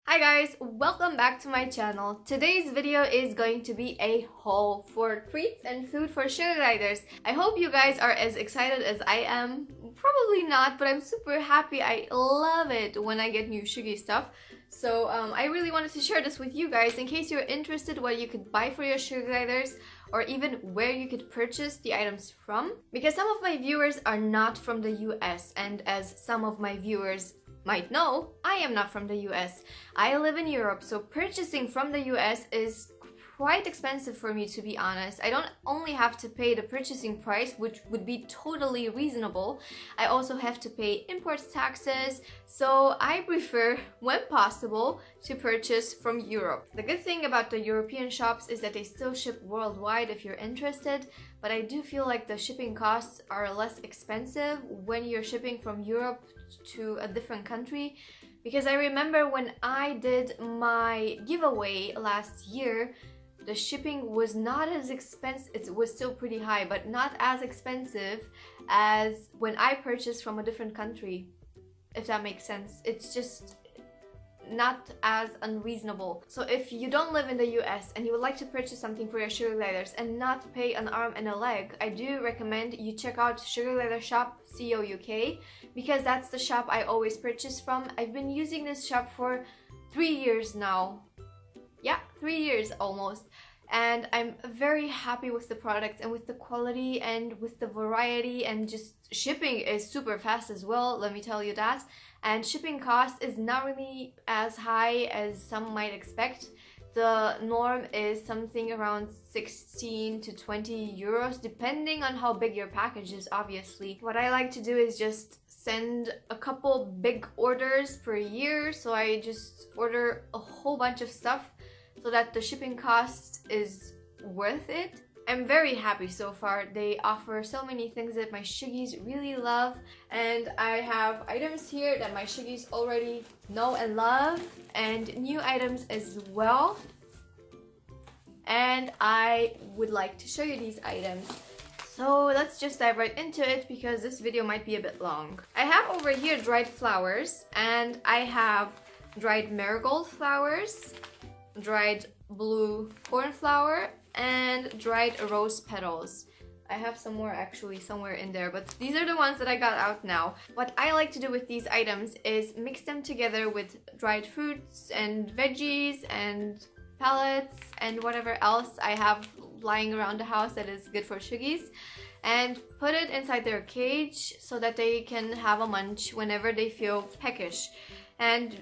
Hi guys, welcome back to my channel. Today's video is going to be a haul for treats and food for sugar gliders. I hope you guys are as excited as I am. Probably not, but I'm super happy. I love it when I get new Suggie stuff. So I really wanted to share this with you guys in case you're interested what you could buy for your sugar gliders or even where you could purchase the items from. Because some of my viewers are not from the US, and as some of my viewers might know, I am not from the US. I live in Europe, so purchasing from the US is quite expensive for me, to be honest. I don't only have to pay the purchasing price, which would be totally reasonable. I also have to pay import taxes, so I prefer, when possible, to purchase from Europe. The good thing about the European shops is that they still ship worldwide if you're interested, but I do feel like the shipping costs are less expensive when you're shipping from Europe to a different country. Because I remember when I did my giveaway last year, the shipping was not as expensive. It was still pretty high, but not as expensive as when I purchased from a different country, if that makes sense. It's just not as unreasonable. So if you don't live in the US and you would like to purchase something for your sugar gliders and not pay an arm and a leg, I do recommend you check out Sugar Glider Shop CO UK, because that's the shop I always purchase from. I've been using this shop for 3 years now. Yeah, 3 years almost. And I'm very happy with the product and with the quality and with the variety, and just shipping is super fast as well, let me tell you that. And shipping cost is not really as high as some might expect. The norm is something around 16 to 20 euros, depending on how big your package is, obviously. What I like to do is just send a couple big orders per year, so I just order a whole bunch of stuff so that the shipping cost is worth it. I'm very happy so far. They offer so many things that my Suggies really love, and I have items here that my Suggies already know and love, and new items as well. And I would like to show you these items. So let's just dive right into it, because this video might be a bit long. I have over here dried flowers, and I have dried marigold flowers, dried blue cornflower, and dried rose petals. I have some more actually somewhere in there, but these are the ones that I got out now. What I like to do with these items is mix them together with dried fruits and veggies and pellets and whatever else I have lying around the house that is good for Suggies, and put it inside their cage so that they can have a munch whenever they feel peckish. And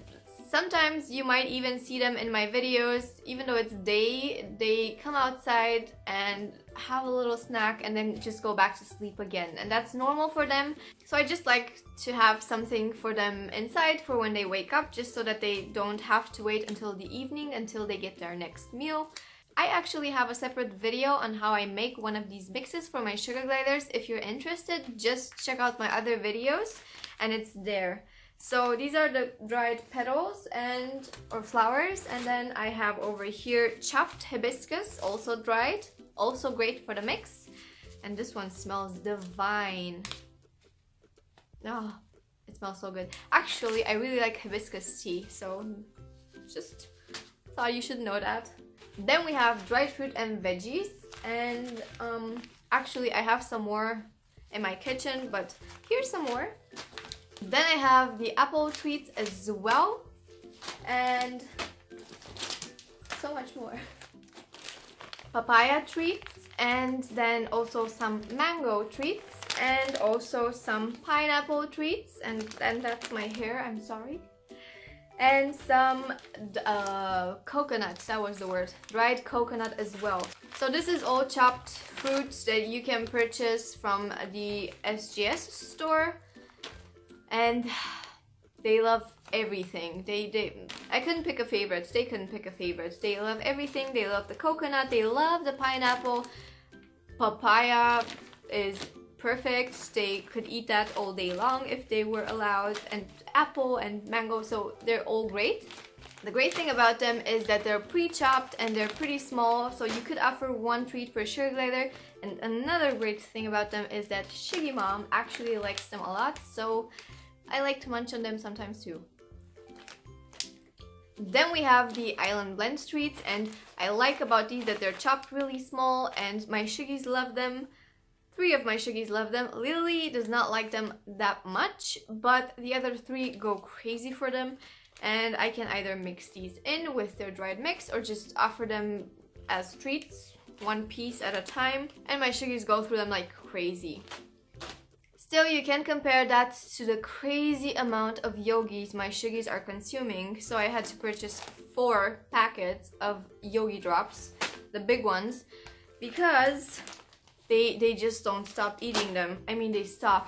sometimes you might even see them in my videos. Even though it's day, they come outside and have a little snack and then just go back to sleep again, and that's normal for them. So I just like to have something for them inside for when they wake up, just so that they don't have to wait until the evening until they get their next meal. I actually have a separate video on how I make one of these mixes for my sugar gliders. If you're interested, just check out my other videos and it's there. So these are the dried petals or flowers, and then I have over here chopped hibiscus, also dried, also great for the mix. And this one smells divine. Oh, it smells so good. Actually, I really like hibiscus tea, so just thought you should know that. Then we have dried fruit and veggies, and actually I have some more in my kitchen, but here's some more. Then I have the apple treats as well, and so much more. Papaya treats, and then also some mango treats, and also some pineapple treats, and then that's my hair, I'm sorry. And some coconut, that was the word, dried coconut as well. So this is all chopped fruits that you can purchase from the SGS store. And they love everything. I couldn't pick a favorite. They couldn't pick a favorite. They love everything. They love the coconut. They love the pineapple. Papaya is perfect. They could eat that all day long if they were allowed. And apple and mango, so they're all great. The great thing about them is that they're pre-chopped and they're pretty small, so you could offer one treat per sugar glider. And another great thing about them is that Suggie Mom actually likes them a lot, so I like to munch on them sometimes too. Then we have the Island Blend treats, and I like about these that they're chopped really small and my Suggies love them. 3 of my Suggies love them. Lily does not like them that much, but the other 3 go crazy for them. And I can either mix these in with their dried mix or just offer them as treats, 1 piece at a time. And my Suggies go through them like crazy. Still, you can compare that to the crazy amount of yogis my Suggies are consuming. So I had to purchase 4 packets of yogi drops, the big ones, because they just don't stop eating them. I mean, they stop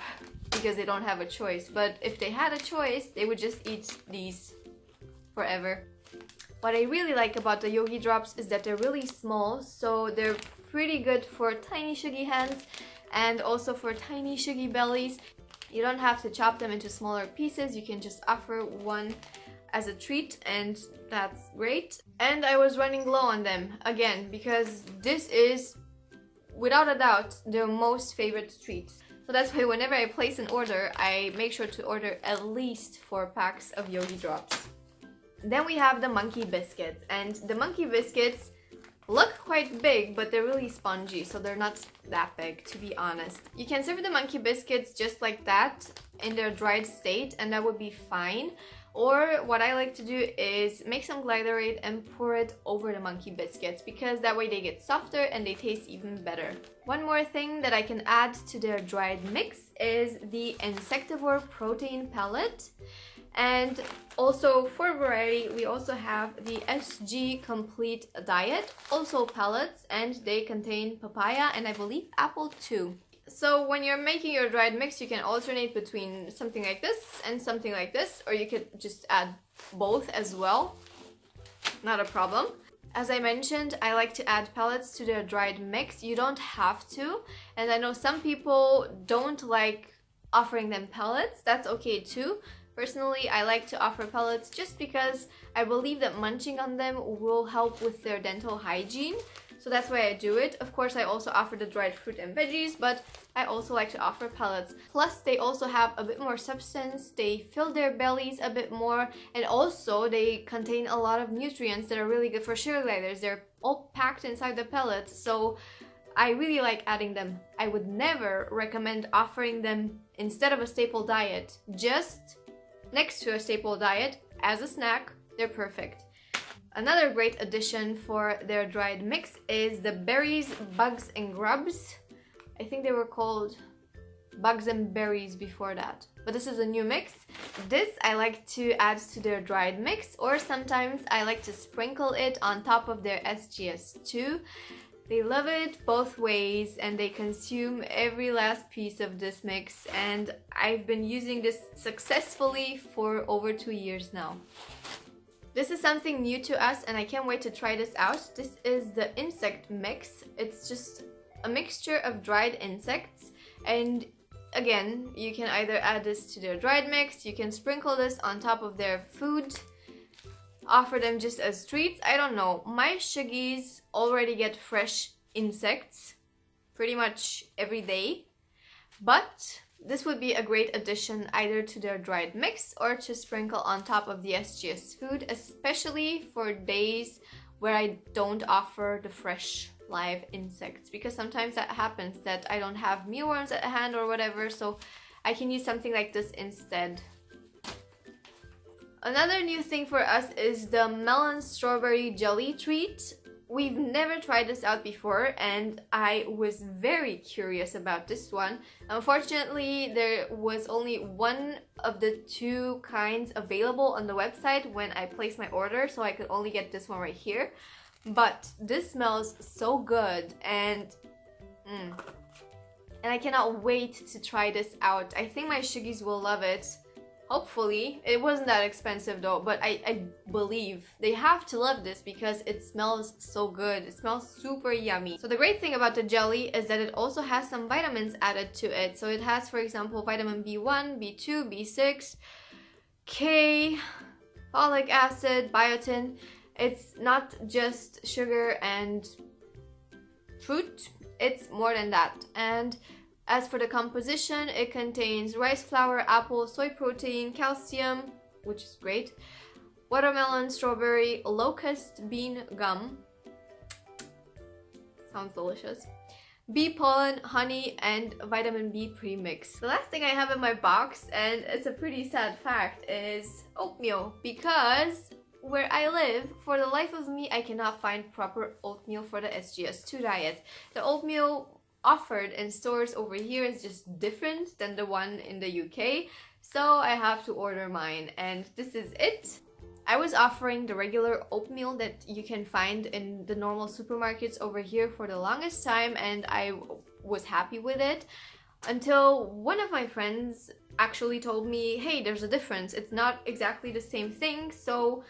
because they don't have a choice. But if they had a choice, they would just eat these forever. What I really like about the yogi drops is that they're really small, so they're pretty good for tiny Suggie hands and also for tiny Suggie bellies. You don't have to chop them into smaller pieces, you can just offer one as a treat, and that's great. And I was running low on them again because this is without a doubt their most favorite treat. So that's why whenever I place an order, I make sure to order at least 4 packs of yogi drops. Then we have the monkey biscuits, and the monkey biscuits look quite big, but they're really spongy, so they're not that big, to be honest. You can serve the monkey biscuits just like that in their dried state, and that would be fine. Or what I like to do is make some glycerate and pour it over the monkey biscuits, because that way they get softer and they taste even better. One more thing that I can add to their dried mix is the Insectivore protein pellet. And also for variety, we also have the SG Complete Diet, also pellets, and they contain papaya and I believe apple too. So when you're making your dried mix, you can alternate between something like this and something like this, or you could just add both as well. Not a problem. As I mentioned, I like to add pellets to their dried mix. You don't have to, and I know some people don't like offering them pellets. That's okay too. Personally, I like to offer pellets just because I believe that munching on them will help with their dental hygiene. So that's why I do it. Of course, I also offer the dried fruit and veggies, but I also like to offer pellets. Plus, they also have a bit more substance, they fill their bellies a bit more, and also they contain a lot of nutrients that are really good for sugar gliders. They're all packed inside the pellets, so I really like adding them. I would never recommend offering them instead of a staple diet. Just next to a staple diet as a snack, they're perfect. Another great addition for their dried mix is the berries, bugs and grubs. I think they were called bugs and berries before that, but this is a new mix. This I like to add to their dried mix, or sometimes I like to sprinkle it on top of their SGS2. They love it both ways and they consume every last piece of this mix, and I've been using this successfully for over 2 years now. This is something new to us and I can't wait to try this out. This is the insect mix. It's just a mixture of dried insects, and again, you can either add this to their dried mix, you can sprinkle this on top of their food, offer them just as treats. I don't know. My Suggies already get fresh insects pretty much every day, but this would be a great addition either to their dried mix or to sprinkle on top of the SGS food, especially for days where I don't offer the fresh live insects, because sometimes that happens that I don't have mealworms at hand or whatever, so I can use something like this instead. Another new thing for us is the melon strawberry jelly treat. We've never tried this out before and I was very curious about this one. Unfortunately, there was only one of the 2 kinds available on the website when I placed my order, so I could only get this one right here. But this smells so good and I cannot wait to try this out. I think my Suggies will love it. Hopefully. It wasn't that expensive though, but I believe they have to love this because it smells so good. It smells super yummy. So the great thing about the jelly is that it also has some vitamins added to it. So it has, for example, vitamin B1, B2, B6, K, folic acid, biotin. It's not just sugar and fruit, it's more than that. And as for the composition, it contains rice flour, apple, soy protein, calcium, which is great, watermelon, strawberry, locust bean gum. Sounds delicious. Bee pollen, honey, and vitamin B premix. The last thing I have in my box, and it's a pretty sad fact, is oatmeal, because where I live, for the life of me, I cannot find proper oatmeal for the SGS2 diet. The oatmeal offered in stores over here is just different than the one in the UK, so I have to order mine, and this is it. I was offering the regular oatmeal that you can find in the normal supermarkets over here for the longest time, and I was happy with it until one of my friends actually told me, hey, there's a difference. It's not exactly the same thing, so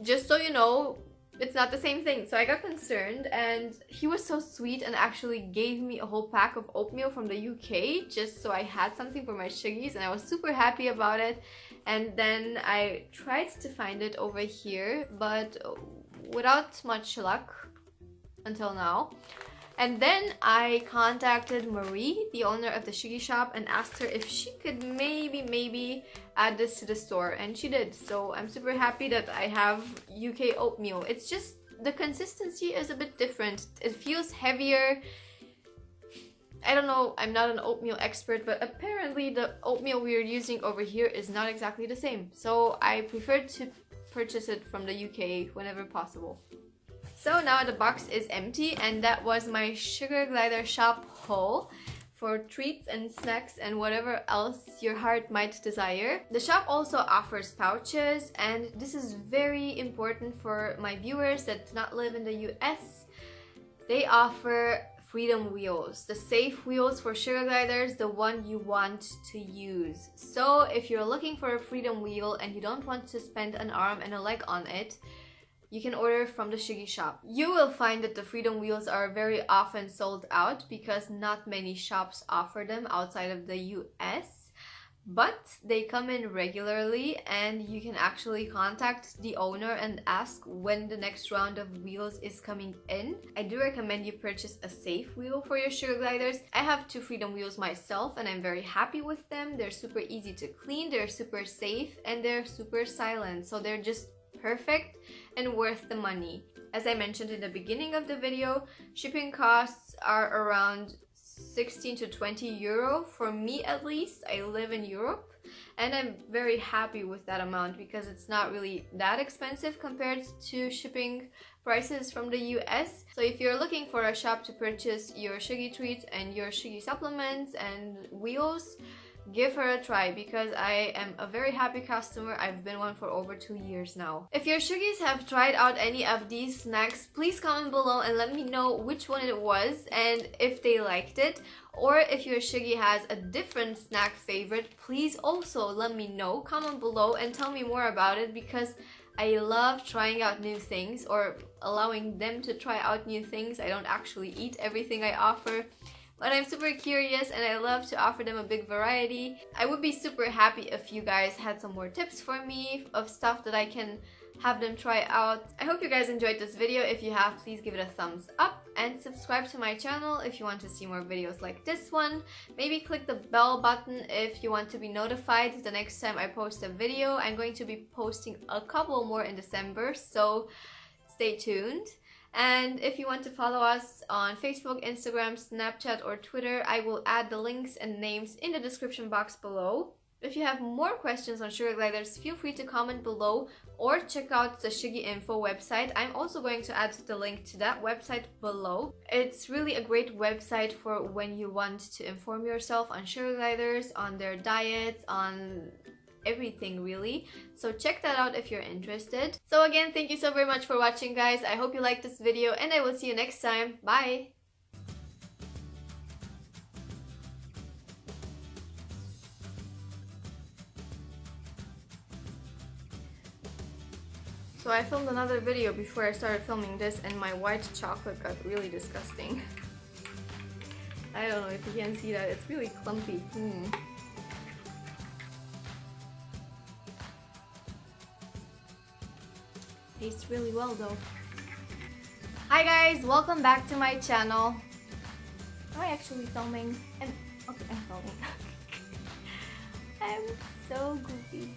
just so you know, it's not the same thing. So I got concerned, and he was so sweet and actually gave me a whole pack of oatmeal from the UK just so I had something for my Suggies, and I was super happy about it. And then I tried to find it over here, but without much luck until now. And then I contacted Marie, the owner of the Suggie shop, and asked her if she could maybe add this to the store, and she did. So I'm super happy that I have UK oatmeal. It's just the consistency is a bit different. It feels heavier. I don't know, I'm not an oatmeal expert, but apparently the oatmeal we're using over here is not exactly the same. So I prefer to purchase it from the UK whenever possible. So now the box is empty, and that was my Sugar Glider shop haul for treats and snacks and whatever else your heart might desire. The shop also offers pouches, and this is very important for my viewers that do not live in the US. They offer Freedom wheels, the safe wheels for Sugar Gliders, the one you want to use. So if you're looking for a Freedom wheel and you don't want to spend an arm and a leg on it, you can order from the Suggie shop. You will find that the Freedom wheels are very often sold out because not many shops offer them outside of the US. But they come in regularly, and you can actually contact the owner and ask when the next round of wheels is coming in. I do recommend you purchase a safe wheel for your Sugar Gliders. I have 2 Freedom wheels myself, and I'm very happy with them. They're super easy to clean, they're super safe, and they're super silent. So they're just perfect and worth the money. As I mentioned in the beginning of the video, shipping costs are around 16 to 20 euro for me, at least. I live in Europe, and I'm very happy with that amount because it's not really that expensive compared to shipping prices from the US. So if you're looking for a shop to purchase your Suggie treats and your Suggie supplements and wheels, give her a try because I am a very happy customer. I've been one for over 2 years now. If your Suggies have tried out any of these snacks, please comment below and let me know which one it was and if they liked it. Or if your Suggie has a different snack favorite, please also let me know. Comment below and tell me more about it because I love trying out new things or allowing them to try out new things. I don't actually eat everything I offer, but I'm super curious and I love to offer them a big variety. I would be super happy if you guys had some more tips for me of stuff that I can have them try out. I hope you guys enjoyed this video. If you have, please give it a thumbs up and subscribe to my channel if you want to see more videos like this one. Maybe click the bell button if you want to be notified the next time I post a video. I'm going to be posting a couple more in December, so stay tuned. And if you want to follow us on Facebook, Instagram, Snapchat, or Twitter, I will add the links and names in the description box below. If you have more questions on Sugar Gliders, feel free to comment below or check out the Suggie Info website. I'm also going to add the link to that website below. It's really a great website for when you want to inform yourself on Sugar Gliders, on their diets, on everything really. So check that out if you're interested. So again, thank you so very much for watching, guys. I hope you liked this video and I will see you next time. Bye! So I filmed another video before I started filming this and my white chocolate got really disgusting. I don't know if you can see that, it's really clumpy. Tastes really well though. Hi guys, welcome back to my channel. Am I actually filming? Okay, I'm filming. I'm so goofy.